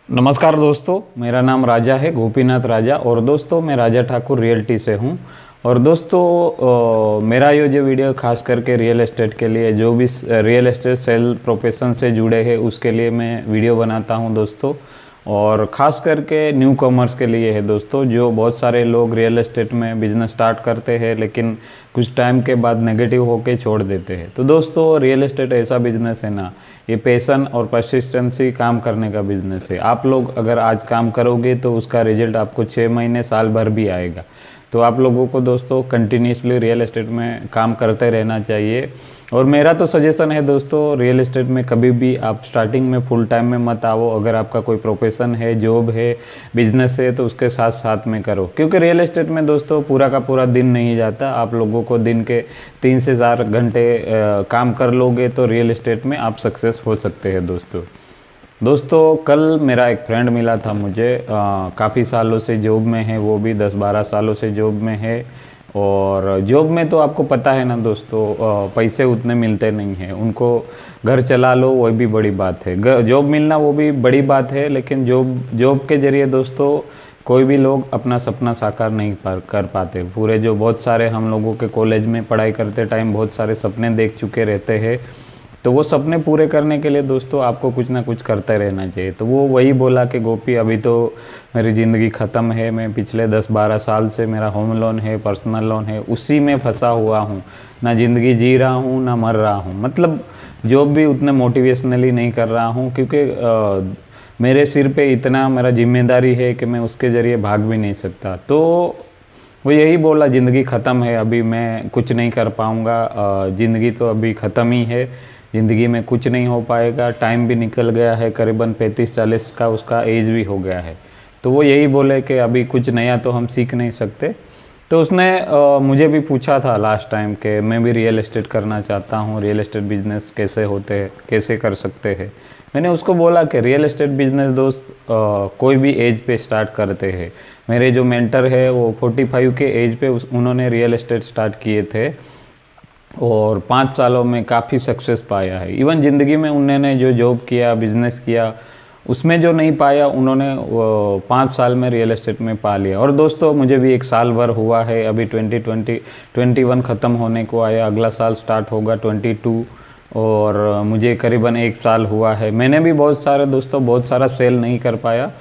नमस्कार दोस्तों, मेरा नाम राजा है, गोपीनाथ राजा। और दोस्तों मैं राजा ठाकुर रियल्टी से हूँ। और दोस्तों मेरा ये जो वीडियो खास करके रियल एस्टेट के लिए, जो भी रियल एस्टेट सेल प्रोफेशन से जुड़े हैं उसके लिए मैं वीडियो बनाता हूँ दोस्तों। और ख़ास करके न्यू कॉमर्स के लिए है दोस्तों, जो बहुत सारे लोग रियल एस्टेट में बिज़नेस स्टार्ट करते हैं लेकिन कुछ टाइम के बाद नेगेटिव होके छोड़ देते हैं। तो दोस्तों रियल एस्टेट ऐसा बिजनेस है ना, ये पैशन और परसिस्टेंसी काम करने का बिजनेस है। आप लोग अगर आज काम करोगे तो उसका रिजल्ट आपको 6 महीने साल भर भी आएगा। तो आप लोगों को दोस्तों कंटिन्यूसली रियल एस्टेट में काम करते रहना चाहिए। और मेरा तो सजेशन है दोस्तों, रियल एस्टेट में कभी भी आप स्टार्टिंग में फुल टाइम में मत आओ। अगर आपका कोई प्रोफेशन है, जॉब है, बिजनेस है, तो उसके साथ साथ में करो। क्योंकि रियल एस्टेट में दोस्तों पूरा का पूरा दिन नहीं जाता। आप लोगों को दिन के 3 से 4 घंटे काम कर लोगे तो रियल एस्टेट में आप सक्सेस हो सकते हैं दोस्तों कल मेरा एक फ्रेंड मिला था मुझे, काफ़ी सालों से जॉब में है, वो भी 10-12 सालों से जॉब में है। और जॉब में तो आपको पता है ना दोस्तों, पैसे उतने मिलते नहीं हैं उनको। घर चला लो वही भी बड़ी बात है, जॉब मिलना वो भी बड़ी बात है, लेकिन जॉब के जरिए दोस्तों कोई भी लोग अपना सपना साकार नहीं कर पाते। पूरे जो बहुत सारे हम लोगों के कॉलेज में पढ़ाई करते टाइम बहुत सारे सपने देख चुके रहते हैं। तो वो सपने पूरे करने के लिए दोस्तों आपको कुछ ना कुछ करते रहना चाहिए। तो वो वही बोला कि गोपी अभी तो मेरी ज़िंदगी ख़त्म है, मैं पिछले 10-12 साल से मेरा होम लोन है, पर्सनल लोन है, उसी में फंसा हुआ हूँ। ना ज़िंदगी जी रहा हूँ ना मर रहा हूँ। मतलब जॉब भी उतने मोटिवेशनली नहीं कर रहा हूँ, क्योंकि मेरे सिर पे इतना मेरा जिम्मेदारी है कि मैं उसके ज़रिए भाग भी नहीं सकता। तो वो यही बोला, ज़िंदगी ख़त्म है, अभी मैं कुछ नहीं कर पाऊँगा, ज़िंदगी तो अभी ख़त्म ही है, ज़िंदगी में कुछ नहीं हो पाएगा। टाइम भी निकल गया है, करीबन 35-40 का उसका एज भी हो गया है। तो वो यही बोले कि अभी कुछ नया तो हम सीख नहीं सकते। तो उसने मुझे भी पूछा था लास्ट टाइम कि मैं भी रियल एस्टेट करना चाहता हूँ, रियल एस्टेट बिजनेस कैसे होते हैं, कैसे कर सकते हैं। मैंने उसको बोला कि रियल एस्टेट बिजनेस दोस्त कोई भी एज पे स्टार्ट करते हैं। मेरे जो मेंटर है वो 45 के एज पे उन्होंने रियल एस्टेट स्टार्ट किए थे और 5 सालों में काफ़ी सक्सेस पाया है। इवन ज़िंदगी में उन्होंने जो जॉब किया, बिजनेस किया, उसमें जो नहीं पाया उन्होंने 5 साल में रियल एस्टेट में पा लिया। और दोस्तों मुझे भी 1 साल भर हुआ है, अभी 2021 ख़त्म होने को आया, अगला साल स्टार्ट होगा 22। और मुझे करीबन 1 साल हुआ है। मैंने भी बहुत सारे दोस्तों बहुत सारा सेल नहीं कर पाया,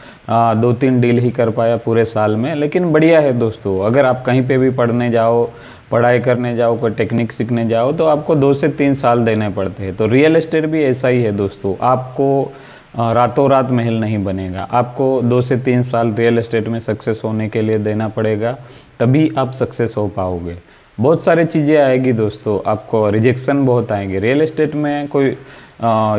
2-3 डील ही कर पाया पूरे साल में। लेकिन बढ़िया है दोस्तों, अगर आप कहीं पे भी पढ़ने जाओ, पढ़ाई करने जाओ, कोई टेक्निक सीखने जाओ, तो आपको 2 से 3 साल देने पड़ते हैं। तो रियल एस्टेट भी ऐसा ही है दोस्तों, आपको रातों रात महल नहीं बनेगा, आपको 2 से 3 साल रियल एस्टेट में सक्सेस होने के लिए देना पड़ेगा, तभी आप सक्सेस हो पाओगे। बहुत सारी चीज़ें आएगी दोस्तों, आपको रिजेक्शन बहुत आएंगे। रियल एस्टेट में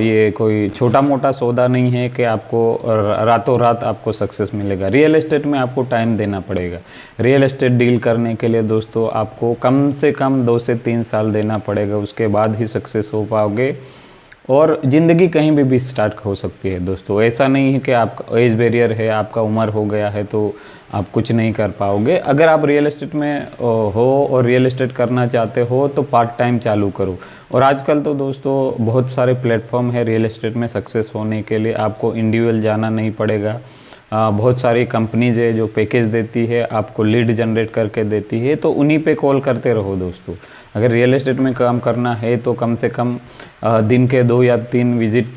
ये कोई छोटा मोटा सौदा नहीं है कि आपको रातों रात आपको सक्सेस मिलेगा। रियल एस्टेट में आपको टाइम देना पड़ेगा। रियल एस्टेट डील करने के लिए दोस्तों आपको कम से कम 2 से 3 साल देना पड़ेगा, उसके बाद ही सक्सेस हो पाओगे। और ज़िंदगी कहीं भी स्टार्ट हो सकती है दोस्तों, ऐसा नहीं है कि आपका एज बैरियर है, आपका उम्र हो गया है तो आप कुछ नहीं कर पाओगे। अगर आप रियल एस्टेट में हो और रियल एस्टेट करना चाहते हो तो पार्ट टाइम चालू करो। और आजकल तो दोस्तों बहुत सारे प्लेटफॉर्म है रियल एस्टेट में सक्सेस होने के लिए, आपको इंडिविजुअल जाना नहीं पड़ेगा। बहुत सारी कंपनीज है जो पैकेज देती है, आपको लीड जनरेट करके देती है, तो उन्हीं पे कॉल करते रहो दोस्तों। अगर रियल एस्टेट में काम करना है तो कम से कम दिन के 2 या 3 विजिट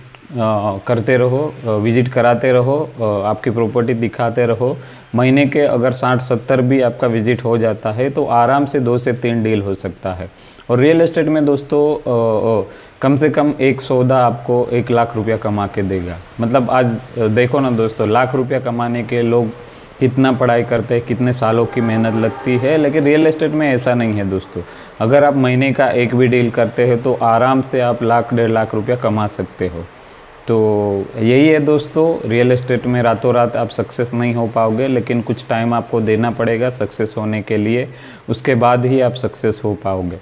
करते रहो, विजिट कराते रहो, आपकी प्रॉपर्टी दिखाते रहो। महीने के अगर 60-70 भी आपका विजिट हो जाता है तो आराम से 2 से 3 डील हो सकता है। और रियल एस्टेट में दोस्तों कम से कम एक सौदा आपको 1 लाख रुपया कमा के देगा। मतलब आज देखो ना दोस्तों, लाख रुपया कमाने के लोग कितना पढ़ाई करते हैं, कितने सालों की मेहनत लगती है, लेकिन रियल एस्टेट में ऐसा नहीं है दोस्तों। अगर आप महीने का एक भी डील करते हो तो आराम से आप 1-1.5 लाख रुपया कमा सकते हो। तो यही है दोस्तों, रियल एस्टेट में रातों रात आप सक्सेस नहीं हो पाओगे, लेकिन कुछ टाइम आपको देना पड़ेगा सक्सेस होने के लिए, उसके बाद ही आप सक्सेस हो पाओगे।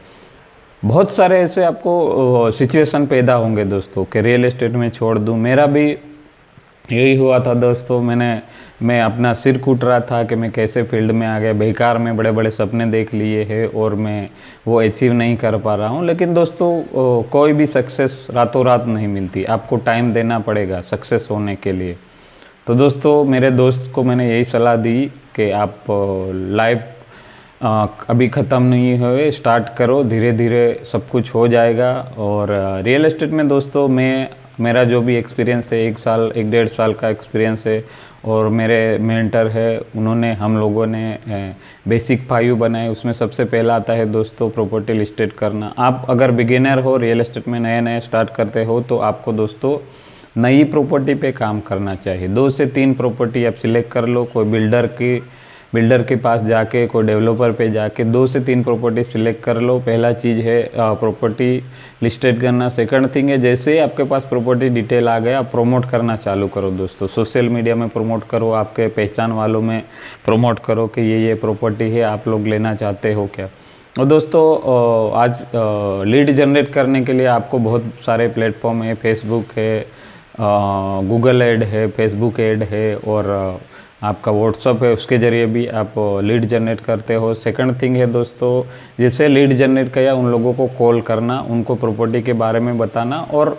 बहुत सारे ऐसे आपको सिचुएशन पैदा होंगे दोस्तों कि रियल एस्टेट में छोड़ दूं। मेरा भी यही हुआ था दोस्तों, मैं अपना सिर कूट रहा था कि मैं कैसे फील्ड में आ गया, बेकार में बड़े बड़े सपने देख लिए हैं और मैं वो अचीव नहीं कर पा रहा हूँ। लेकिन दोस्तों कोई भी सक्सेस रातों रात नहीं मिलती, आपको टाइम देना पड़ेगा सक्सेस होने के लिए। तो दोस्तों मेरे दोस्त को मैंने यही सलाह दी कि आप लाइफ अभी ख़त्म नहीं हुए, स्टार्ट करो, धीरे धीरे सब कुछ हो जाएगा। और रियल एस्टेट में दोस्तों मेरा जो भी एक्सपीरियंस है, 1 साल 1.5 साल का एक्सपीरियंस है, और मेरे मेंटर है, हम लोगों ने बेसिक 5 बनाए। उसमें सबसे पहला आता है दोस्तों प्रॉपर्टी लिस्टेड करना। आप अगर बिगिनर हो, रियल एस्टेट में नए नए स्टार्ट करते हो, तो आपको दोस्तों नई प्रॉपर्टी पे काम करना चाहिए। 2 से 3 प्रॉपर्टी आप सिलेक्ट कर लो, कोई बिल्डर के पास जाके, कोई डेवलपर पे जाके 2 से 3 प्रॉपर्टी सिलेक्ट कर लो। पहला चीज़ है प्रॉपर्टी लिस्टेड करना। सेकंड थिंग है, जैसे ही आपके पास प्रॉपर्टी डिटेल आ गया, आप प्रमोट करना चालू करो दोस्तों। सोशल मीडिया में प्रमोट करो, आपके पहचान वालों में प्रमोट करो कि ये प्रॉपर्टी है, आप लोग लेना चाहते हो क्या। और दोस्तों आज लीड जनरेट करने के लिए आपको बहुत सारे प्लेटफॉर्म है, फेसबुक है, गूगल ऐड है, फेसबुक ऐड है, और आपका व्हाट्सअप है, उसके ज़रिए भी आप लीड जनरेट करते हो। सेकंड थिंग है दोस्तों, जैसे लीड जनरेट किया, उन लोगों को कॉल करना, उनको प्रॉपर्टी के बारे में बताना, और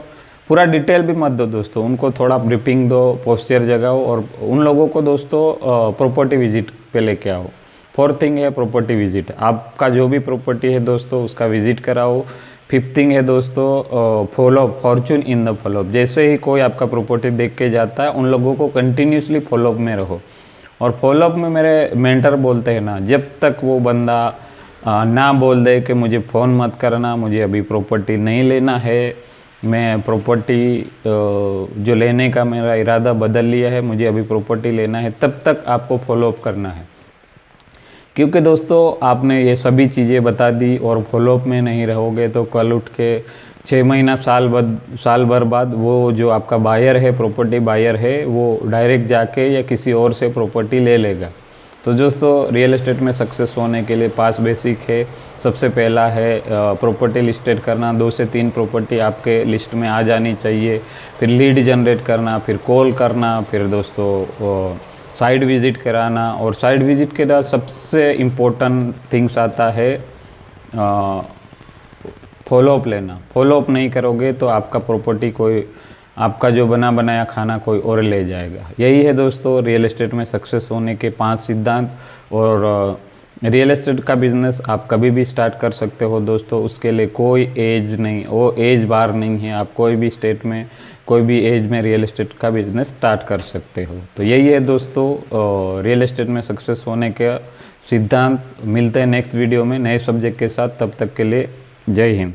पूरा डिटेल भी मत दो दोस्तों, उनको थोड़ा ब्रीफिंग दो, पोस्चर जगाओ, और उन लोगों को दोस्तों प्रॉपर्टी विजिट पे लेके आओ। फोर्थ थिंग है प्रॉपर्टी विजिट, आपका जो भी प्रॉपर्टी है दोस्तों उसका विजिट कराओ। फिफ्थ थिंग है दोस्तों follow up, Fortune in the follow up. जैसे ही कोई आपका प्रॉपर्टी देख के जाता है, उन लोगों को कंटिन्यूसली फॉलोअप में रहो। और फॉलोअप में मेरे मेंटर बोलते हैं ना, जब तक वो बंदा ना बोल दे कि मुझे फ़ोन मत करना, मुझे अभी प्रॉपर्टी नहीं लेना है, मैं प्रॉपर्टी जो लेने का मेरा इरादा बदल लिया है, मुझे अभी प्रॉपर्टी लेना है, तब तक आपको फॉलोअप करना है। क्योंकि दोस्तों आपने ये सभी चीज़ें बता दी और फॉलोअप में नहीं रहोगे, तो कल उठ के 6 महीना साल भर बाद वो जो आपका बायर है, प्रॉपर्टी बायर है, वो डायरेक्ट जाके या किसी और से प्रॉपर्टी ले लेगा। तो दोस्तों रियल एस्टेट में सक्सेस होने के लिए 5 बेसिक है। सबसे पहला है प्रॉपर्टी लिस्टेड करना, 2 से 3 प्रॉपर्टी आपके लिस्ट में आ जानी चाहिए। फिर लीड जनरेट करना, फिर कॉल करना, फिर दोस्तों साइड विज़िट कराना। और साइड विज़िट के बाद सबसे इम्पोर्टेंट थिंग्स आता है फॉलोअप लेना। फॉलोअप नहीं करोगे तो आपका प्रॉपर्टी आपका जो बना बनाया खाना कोई और ले जाएगा। यही है दोस्तों रियल एस्टेट में सक्सेस होने के 5 सिद्धांत। और रियल एस्टेट का बिज़नेस आप कभी भी स्टार्ट कर सकते हो दोस्तों, उसके लिए कोई एज नहीं, वो एज बार नहीं है। आप कोई भी स्टेट में, कोई भी एज में रियल एस्टेट का बिज़नेस स्टार्ट कर सकते हो। तो यही है दोस्तों रियल एस्टेट में सक्सेस होने के सिद्धांत। मिलते हैं नेक्स्ट वीडियो में नए सब्जेक्ट के साथ, तब तक के लिए जय हिंद।